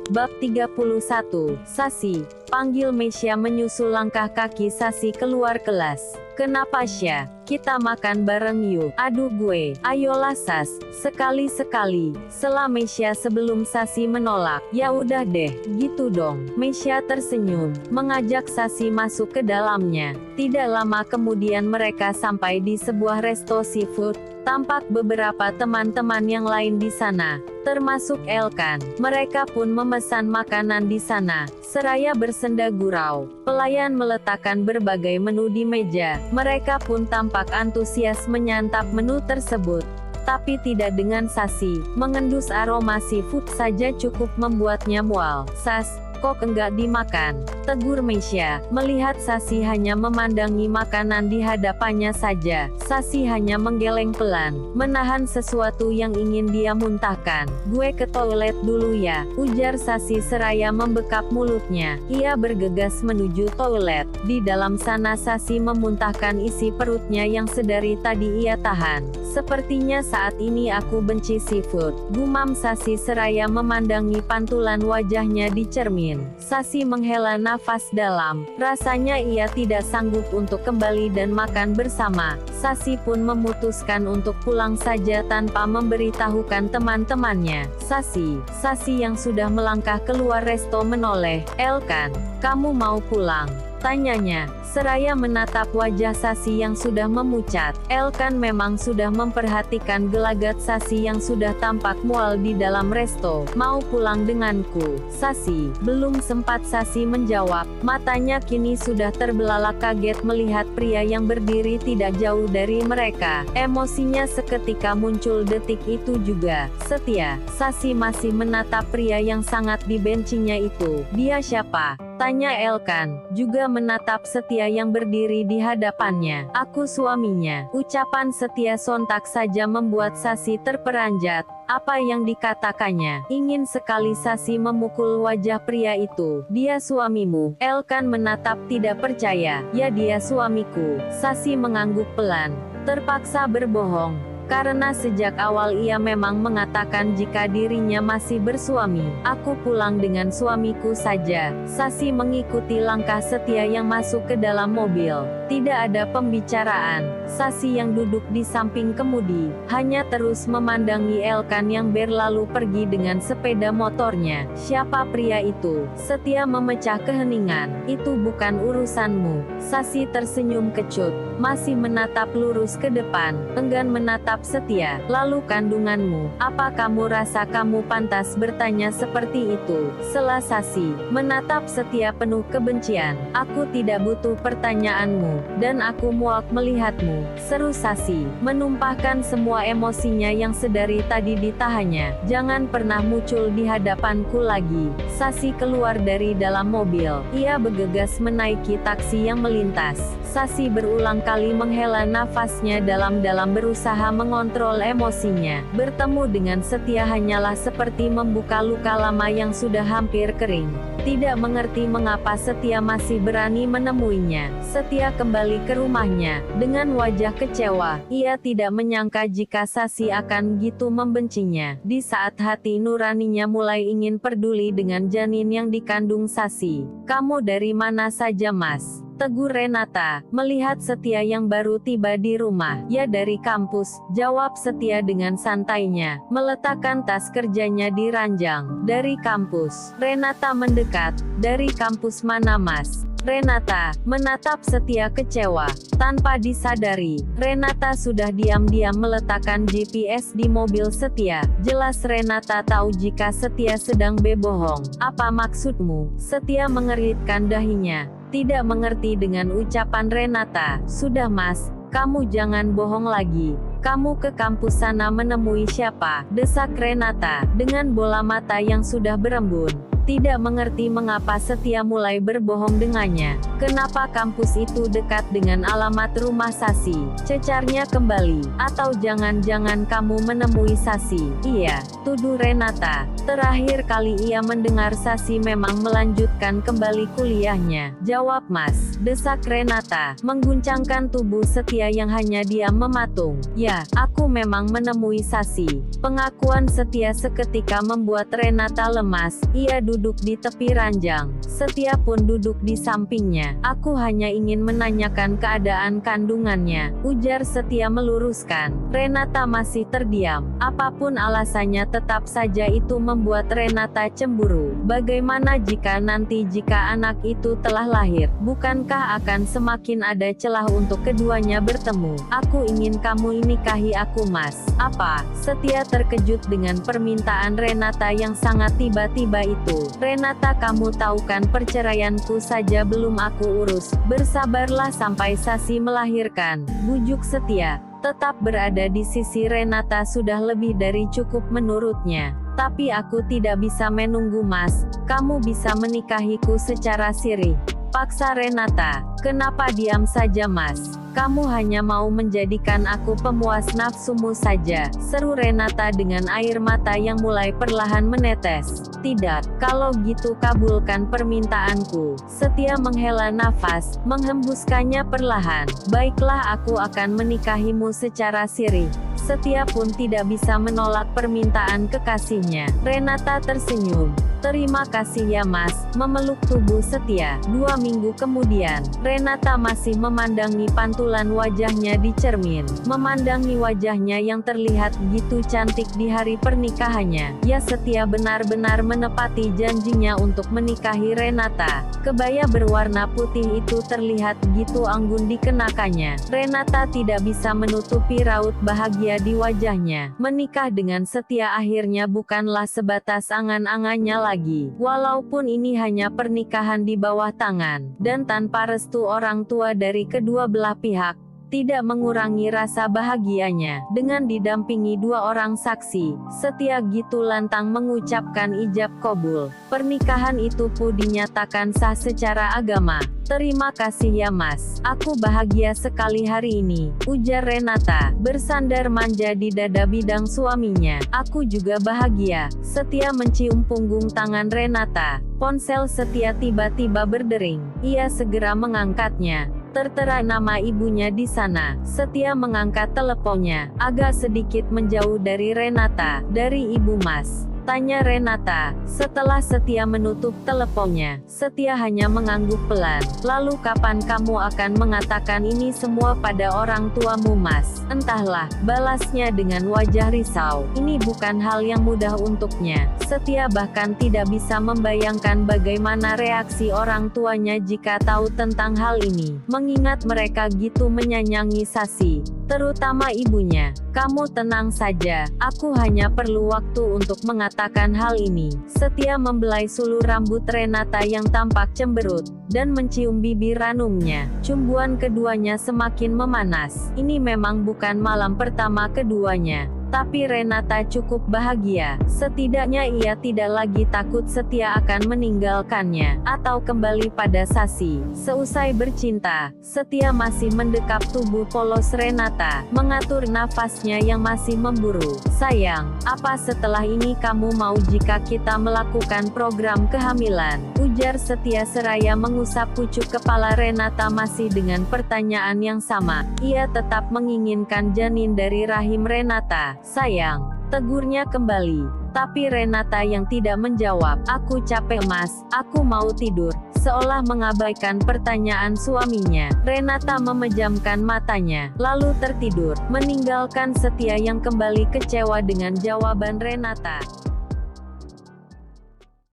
Bab 31, Sasi. Panggil Mesya menyusul langkah kaki Sasi keluar kelas. Kenapa Sya? Kita makan bareng yuk. Aduh gue. Ayolah Sas. Sekali-sekali. Sela Mesya sebelum Sasi menolak. Ya udah deh. Gitu dong. Mesya tersenyum. Mengajak Sasi masuk ke dalamnya. Tidak lama kemudian mereka sampai di sebuah resto seafood. Tampak beberapa teman-teman yang lain di sana, termasuk Elkan. Mereka pun memesan makanan di sana, seraya bersenda gurau. Pelayan meletakkan berbagai menu di meja. Mereka pun tampak antusias menyantap menu tersebut. Tapi tidak dengan Sasi. Mengendus aroma seafood saja cukup membuatnya mual. Sas, kok enggak dimakan? Tegur Mesya. Melihat Sasi hanya memandangi makanan di hadapannya saja, Sasi hanya menggeleng pelan, menahan sesuatu yang ingin dia muntahkan. Gue ke toilet dulu ya, ujar Sasi seraya membekap mulutnya. Ia bergegas menuju toilet. Di dalam sana Sasi memuntahkan isi perutnya yang sedari tadi ia tahan. Sepertinya saat ini aku benci seafood, gumam Sasi seraya memandangi pantulan wajahnya di cermin. Sasi menghela nafas dalam. Rasanya ia tidak sanggup untuk kembali dan makan bersama. Sasi pun memutuskan untuk pulang saja tanpa memberitahukan teman-temannya. Sasi yang sudah melangkah keluar resto menoleh. Elkan, kamu mau pulang? Tanyanya, seraya menatap wajah Sasi yang sudah memucat. Elkan memang sudah memperhatikan gelagat Sasi yang sudah tampak mual di dalam resto. Mau pulang denganku, Sasi? Belum sempat Sasi menjawab, matanya kini sudah terbelalak kaget melihat pria yang berdiri tidak jauh dari mereka. Emosinya seketika muncul detik itu juga. Setia. Sasi masih menatap pria yang sangat dibencinya itu. Dia siapa? Tanya Elkan, juga menatap Setia yang berdiri di hadapannya. Aku suaminya. Ucapan Setia sontak saja membuat Sasi terperanjat. Apa yang dikatakannya? Ingin sekali Sasi memukul wajah pria itu. Dia suamimu? Elkan menatap tidak percaya. Ya dia suamiku. Sasi mengangguk pelan. Terpaksa berbohong. Karena sejak awal ia memang mengatakan jika dirinya masih bersuami. Aku pulang dengan suamiku saja. Sasi mengikuti langkah Setia yang masuk ke dalam mobil. Tidak ada pembicaraan. Sasi yang duduk di samping kemudi, hanya terus memandangi Elkan yang berlalu pergi dengan sepeda motornya. Siapa pria itu? Setia memecah keheningan. Itu bukan urusanmu. Sasi tersenyum kecut, masih menatap lurus ke depan, enggan menatap Setia. Lalu kandunganmu, apa kamu rasa kamu pantas bertanya seperti itu? Sela Sasi, menatap Setia penuh kebencian. Aku tidak butuh pertanyaanmu, dan aku muak melihatmu, seru Sasi, menumpahkan semua emosinya yang sedari tadi ditahannya. Jangan pernah muncul di hadapanku lagi. Sasi keluar dari dalam mobil. Ia bergegas menaiki taksi yang melintas. Sasi berulang kali menghela nafasnya dalam-dalam berusaha mengontrol emosinya. Bertemu dengan Setia hanyalah seperti membuka luka lama yang sudah hampir kering. Tidak mengerti mengapa Setia masih berani menemuinya. Setia kembali ke rumahnya, dengan wajah kecewa. Ia tidak menyangka jika Sasi akan gitu membencinya. Di saat hati nuraninya mulai ingin peduli dengan janin yang dikandung Sasi. Kamu dari mana saja Mas? Tegur Renata, melihat Setia yang baru tiba di rumah. Ya dari kampus, jawab Setia dengan santainya, meletakkan tas kerjanya di ranjang. Dari kampus. Renata mendekat. Dari kampus mana Mas? Renata menatap Setia kecewa. Tanpa disadari, Renata sudah diam-diam meletakkan GPS di mobil Setia. Jelas Renata tahu jika Setia sedang berbohong. Apa maksudmu? Setia mengeritkan dahinya. Tidak mengerti dengan ucapan Renata. Sudah Mas, kamu jangan bohong lagi. Kamu ke kampus sana menemui siapa? Desak Renata, dengan bola mata yang sudah berembun. Tidak mengerti mengapa Setia mulai berbohong dengannya. Kenapa kampus itu dekat dengan alamat rumah Sasi? Cecarnya kembali. Atau jangan-jangan kamu menemui Sasi? Iya, tuduh Renata. Terakhir kali ia mendengar Sasi memang melanjutkan kembali kuliahnya. Jawab Mas, desak Renata, mengguncangkan tubuh Setia yang hanya diam mematung. Ya, aku memang menemui Sasi. Pengakuan Setia seketika membuat Renata lemas. Ia duduk duduk di tepi ranjang. Setia pun duduk di sampingnya. Aku hanya ingin menanyakan keadaan kandungannya, ujar Setia meluruskan. Renata masih terdiam. Apapun alasannya tetap saja itu membuat Renata cemburu. Bagaimana jika anak itu telah lahir? Bukankah akan semakin ada celah untuk keduanya bertemu? Aku ingin kamu nikahi aku, Mas. Apa? Setia terkejut dengan permintaan Renata yang sangat tiba-tiba itu. Renata, kamu tahu kan perceraianku saja belum aku urus. Bersabarlah sampai Sasi melahirkan, bujuk Setia. Tetap berada di sisi Renata sudah lebih dari cukup menurutnya. Tapi aku tidak bisa menunggu, Mas. Kamu bisa menikahiku secara sirih, paksa Renata. Kenapa diam saja, Mas? Kamu hanya mau menjadikan aku pemuas nafsumu saja, seru Renata dengan air mata yang mulai perlahan menetes. Tidak, kalau gitu kabulkan permintaanku. Setia menghela nafas, menghembuskannya perlahan. Baiklah, aku akan menikahimu secara sirih. Setia pun tidak bisa menolak permintaan kekasihnya. Renata tersenyum. Terima kasih ya, Mas, memeluk tubuh Setia. 2 minggu kemudian, Renata masih memandangi pantulan wajahnya di cermin. Memandangi wajahnya yang terlihat begitu cantik di hari pernikahannya. Ya, Setia benar-benar menepati janjinya untuk menikahi Renata. Kebaya berwarna putih itu terlihat begitu anggun dikenakannya. Renata tidak bisa menutupi raut bahagia di wajahnya. Menikah dengan Setia akhirnya bukanlah sebatas angan-angannya lagi. Walaupun ini hanya pernikahan di bawah tangan, dan tanpa restu orang tua dari kedua belah pihak, tidak mengurangi rasa bahagianya. Dengan didampingi 2 orang saksi, Setia gitu lantang mengucapkan ijab kabul. Pernikahan itu pun dinyatakan sah secara agama. Terima kasih ya, Mas. Aku bahagia sekali hari ini, ujar Renata, bersandar manja di dada bidang suaminya. Aku juga bahagia. Setia mencium punggung tangan Renata. Ponsel Setia tiba-tiba berdering. Ia segera mengangkatnya. Tertera nama ibunya di sana. Setia mengangkat teleponnya, agak sedikit menjauh dari Renata. Dari ibu, Mas? Tanya Renata. Setelah Setia menutup teleponnya, Setia hanya mengangguk pelan. Lalu kapan kamu akan mengatakan ini semua pada orang tuamu, Mas? Entahlah, balasnya dengan wajah risau. Ini bukan hal yang mudah untuknya. Setia bahkan tidak bisa membayangkan bagaimana reaksi orang tuanya jika tahu tentang hal ini. Mengingat mereka gitu menyayangi Sasi, terutama ibunya. Kamu tenang saja, aku hanya perlu waktu untuk mengatakan hal ini. Setia membelai sulu rambut Renata yang tampak cemberut, dan mencium bibir ranumnya. Cumbuan keduanya semakin memanas. Ini memang bukan malam pertama keduanya. Tapi Renata cukup bahagia. Setidaknya ia tidak lagi takut Setia akan meninggalkannya, atau kembali pada Sasi. Seusai bercinta, Setia masih mendekap tubuh polos Renata, mengatur nafasnya yang masih memburu. Sayang, apa setelah ini kamu mau jika kita melakukan program kehamilan? Ujar Setia seraya mengusap pucuk kepala Renata masih dengan pertanyaan yang sama. Ia tetap menginginkan janin dari rahim Renata. Sayang, tegurnya kembali. Tapi Renata yang tidak menjawab. Aku capek, Mas, aku mau tidur. Seolah mengabaikan pertanyaan suaminya, Renata memejamkan matanya, lalu tertidur, meninggalkan Setia yang kembali kecewa dengan jawaban Renata.